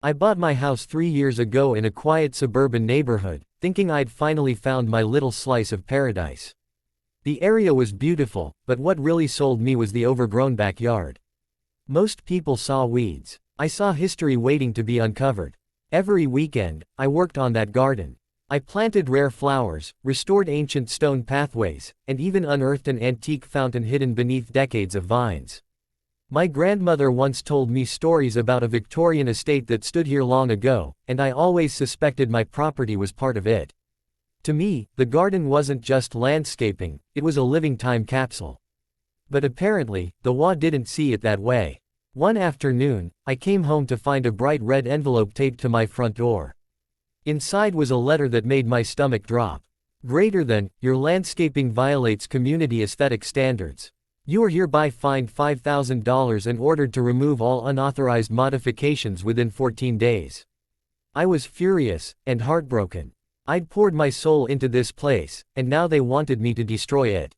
I bought my house 3 years ago in a quiet suburban neighborhood, thinking I'd finally found my little slice of paradise. The area was beautiful, but what really sold me was the overgrown backyard. Most people saw weeds. I saw history waiting to be uncovered. Every weekend, I worked on that garden. I planted rare flowers, restored ancient stone pathways, and even unearthed an antique fountain hidden beneath decades of vines. My grandmother once told me stories about a Victorian estate that stood here long ago, and I always suspected my property was part of it. To me, the garden wasn't just landscaping, it was a living time capsule. But apparently, the HOA didn't see it that way. One afternoon, I came home to find a bright red envelope taped to my front door. Inside was a letter that made my stomach drop. Greater than, your landscaping violates community aesthetic standards. You are hereby fined $5,000 and ordered to remove all unauthorized modifications within 14 days. I was furious and heartbroken. I'd poured my soul into this place, and now they wanted me to destroy it.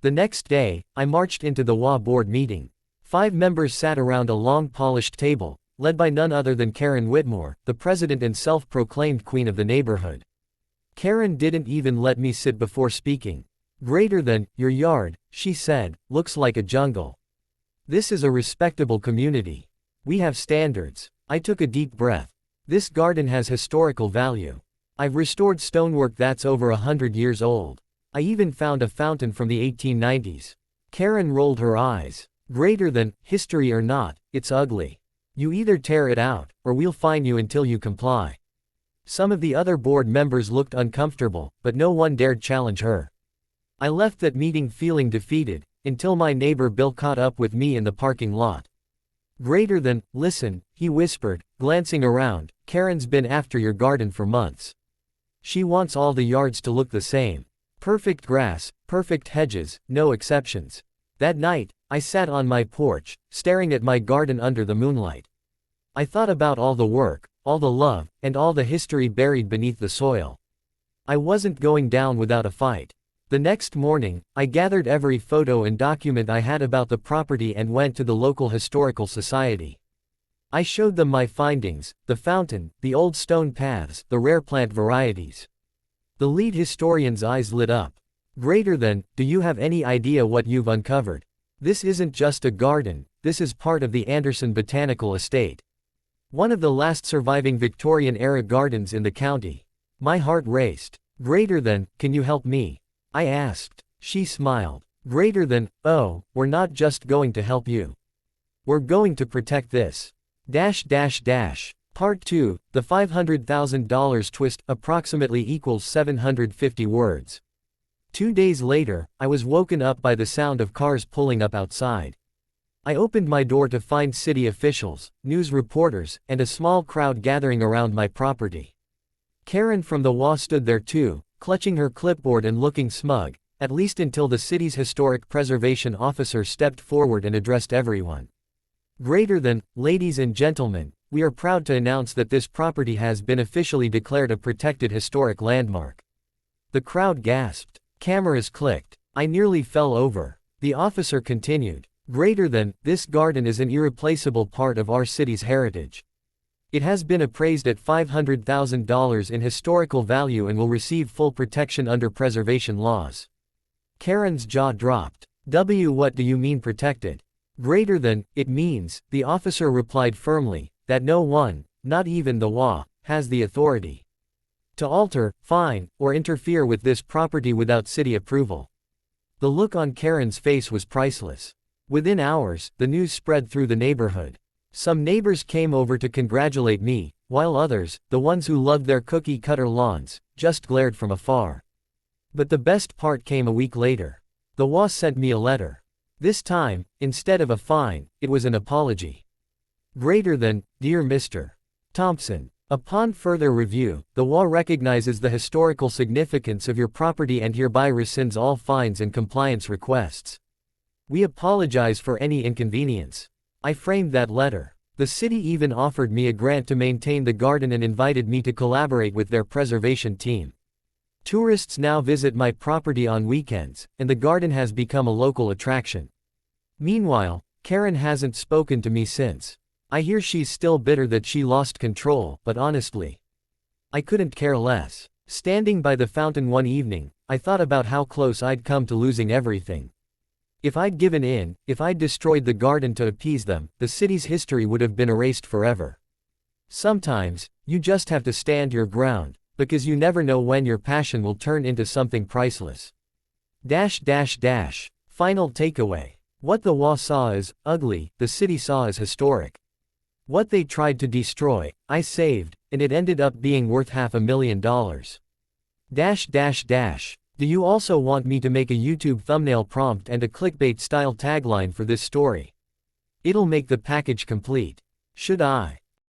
The next day, I marched into the HOA board meeting. 5 members sat around a long polished table, led by none other than Karen Whitmore, the president and self-proclaimed queen of the neighborhood. Karen didn't even let me sit before speaking. Greater than, your yard, she said, looks like a jungle. This is a respectable community. We have standards. I took a deep breath. This garden has historical value. I've restored stonework that's over 100 years old. I even found a fountain from the 1890s. Karen rolled her eyes. Greater than, history or not, it's ugly. You either tear it out, or we'll fine you until you comply. Some of the other board members looked uncomfortable, but no one dared challenge her. I left that meeting feeling defeated, until my neighbor Bill caught up with me in the parking lot. Greater than, listen, he whispered, glancing around, Karen's been after your garden for months. She wants all the yards to look the same. Perfect grass, perfect hedges, no exceptions. That night, I sat on my porch, staring at my garden under the moonlight. I thought about all the work, all the love, and all the history buried beneath the soil. I wasn't going down without a fight. The next morning, I gathered every photo and document I had about the property and went to the local historical society. I showed them my findings, the fountain, the old stone paths, the rare plant varieties. The lead historian's eyes lit up. Greater than, do you have any idea what you've uncovered? This isn't just a garden, this is part of the Anderson Botanical Estate. One of the last surviving Victorian-era gardens in the county. My heart raced. Greater than, can you help me? I asked. She smiled. Greater than, oh, we're not just going to help you. We're going to protect this. Part 2, the $500,000 twist, approximately equals 750 words. 2 days later, I was woken up by the sound of cars pulling up outside. I opened my door to find city officials, news reporters, and a small crowd gathering around my property. Karen from the HOA stood there too, clutching her clipboard and looking smug, at least until the city's historic preservation officer stepped forward and addressed everyone. Greater than, ladies and gentlemen, we are proud to announce that this property has been officially declared a protected historic landmark. The crowd gasped. Cameras clicked. I nearly fell over. The officer continued. Greater than, this garden is an irreplaceable part of our city's heritage. It has been appraised at $500,000 in historical value and will receive full protection under preservation laws. Karen's jaw dropped. What do you mean protected? Greater than, it means, the officer replied firmly, that no one, not even the HOA, has the authority to alter, fine, or interfere with this property without city approval. The look on Karen's face was priceless. Within hours, the news spread through the neighborhood. Some neighbors came over to congratulate me, while others, the ones who loved their cookie-cutter lawns, just glared from afar. But the best part came a week later. The HOA sent me a letter. This time, instead of a fine, it was an apology. Greater than, Dear Mr. Thompson, upon further review, the HOA recognizes the historical significance of your property and hereby rescinds all fines and compliance requests. We apologize for any inconvenience. I framed that letter. The city even offered me a grant to maintain the garden and invited me to collaborate with their preservation team. Tourists now visit my property on weekends, and the garden has become a local attraction. Meanwhile, Karen hasn't spoken to me since. I hear she's still bitter that she lost control, but honestly, I couldn't care less. Standing by the fountain one evening, I thought about how close I'd come to losing everything. If I'd given in, if I'd destroyed the garden to appease them, the city's history would have been erased forever. Sometimes, you just have to stand your ground, because you never know when your passion will turn into something priceless. Final takeaway. What the HOA saw as ugly, the city saw as historic. What they tried to destroy, I saved, and it ended up being worth $500,000. Do you also want me to make a YouTube thumbnail prompt and a clickbait style tagline for this story? It'll make the package complete. Should I?